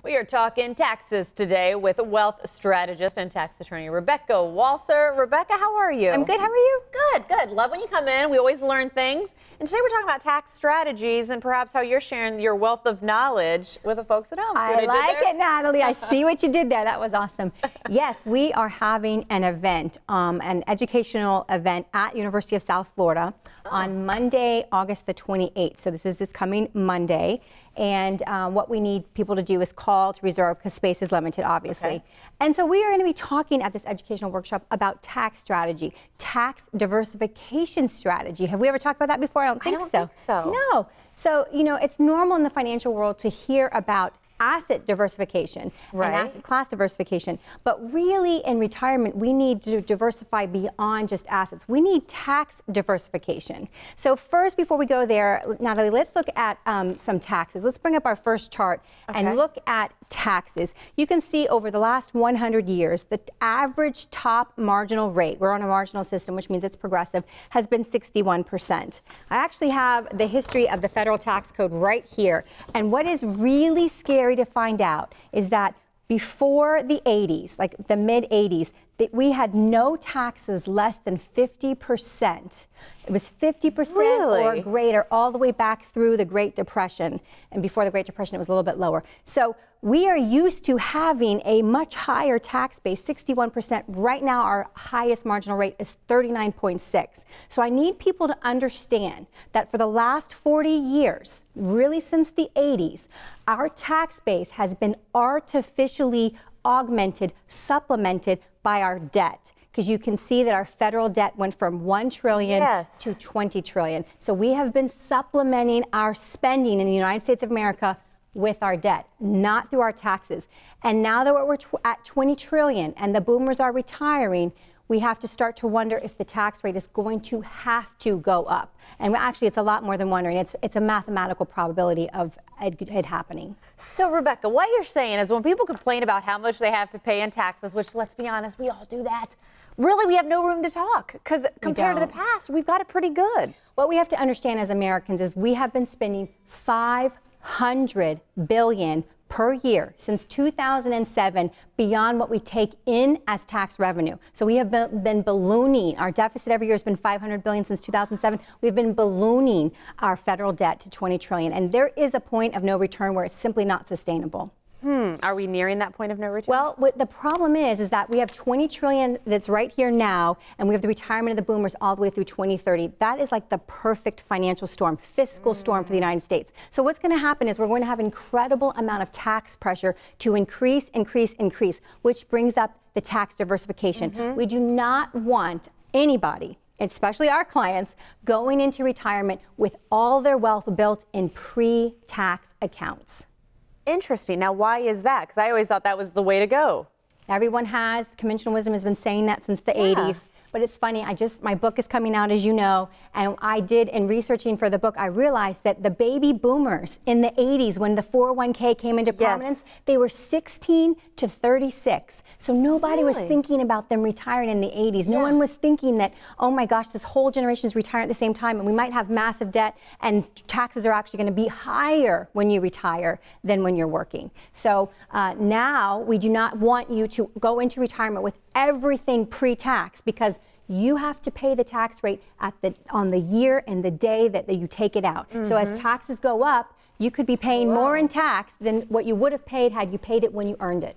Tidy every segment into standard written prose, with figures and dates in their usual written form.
We are talking taxes today with wealth strategist and tax attorney Rebecca Walser. Rebecca, how are you? I'm good. How are you? Good, good. Love when you come in. We always learn things. And today we're talking about tax strategies and perhaps how you're sharing your wealth of knowledge with the folks at home. I like it, Natalie. I see what you did there. That was awesome. Yes, we are having an event, an educational event at University of South Florida on Monday, August the 28th. So this is this coming Monday. And what we need people to do is call to reserve because space is limited, obviously. Okay. And so we are going to be talking at this educational workshop about tax strategy, tax diversification strategy. Have we ever talked about that before? I don't think so. No. So, you know, it's normal in the financial world to hear about asset diversification and asset class diversification. But really in retirement, we need to diversify beyond just assets. We need tax diversification. So first, before we go there, Natalie, let's look at some taxes. Let's bring up our first chart and look at taxes. You can see over the last 100 years, the average top marginal rate, we're on a marginal system, which means it's progressive, has been 61%. I actually have the history of the federal tax code right here. And what is really scary to find out is that before the 80s, like the mid 80s, that we had no taxes less than 50%. It was 50% or greater all the way back through the Great Depression. And before the Great Depression, it was a little bit lower. So we are used to having a much higher tax base, 61%. Right now, our highest marginal rate is 39.6. So I need people to understand that for the last 40 years, really since the 80s, our tax base has been artificially augmented, supplemented by our debt. Because you can see that our federal debt went from $1 trillion to $20 trillion. So we have been supplementing our spending in the United States of America with our debt, not through our taxes. And now that we're at $20 trillion and the boomers are retiring, we have to start to wonder if the tax rate is going to have to go up. And actually, it's a lot more than wondering. It's a mathematical probability of it happening. So, Rebecca, what you're saying is when people complain about how much they have to pay in taxes, which, let's be honest, we all do that, really, we have no room to talk because compared to the past, we've got it pretty good. What we have to understand as Americans is we have been spending $500 billion per year since 2007 beyond what we take in as tax revenue. So we have been ballooning. Our deficit every year has been $500 billion since 2007. We've been ballooning our federal debt to $20 trillion. And there is a point of no return where it's simply not sustainable. Are we nearing that point of no return? Well, what the problem is that we have $20 trillion that's right here now, and we have the retirement of the boomers all the way through 2030. That is like the perfect financial storm, fiscal storm for the United States. So what's going to happen is we're going to have an incredible amount of tax pressure to increase, which brings up the tax diversification. We do not want anybody, especially our clients, going into retirement with all their wealth built in pre-tax accounts. Interesting. Now, why is that? Because I always thought that was the way to go. Everyone has. Conventional wisdom has been saying that since the 80s. But it's funny, my book is coming out, as you know, and in researching for the book, I realized that the baby boomers in the 80s, when the 401k came into prominence, they were 16 to 36. So nobody was thinking about them retiring in the 80s. No one was thinking that, oh my gosh, this whole generation is retiring at the same time, and we might have massive debt, and taxes are actually going to be higher when you retire than when you're working. So now we do not want you to go into retirement with everything pre-tax, because you have to pay the tax rate on the year and the day that you take it out. So as taxes go up, you could be paying more in tax than what you would have paid had you paid it when you earned it.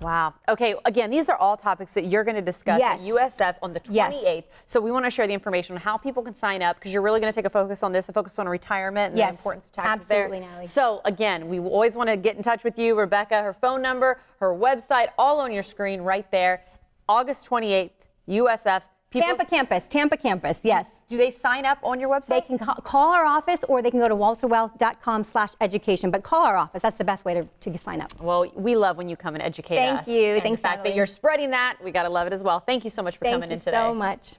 Wow. Okay, again, these are all topics that you're going to discuss at USF on the 28th. So we want to share the information on how people can sign up, because you're really going to take a focus on this, a focus on retirement and the importance of taxes there. Natalie. So again, we always want to get in touch with you, Rebecca, her phone number, her website, all on your screen right there. August 28th, USF. Tampa campus, yes. Do they sign up on your website? They can call our office, or they can go to walserwealth.com/education. But call our office. That's the best way to sign up. Well, we love when you come and educate us. Thank you. And Thanks, the fact that you're spreading that, we got to love it as well. Thank you so much for coming in today. Thank you so much.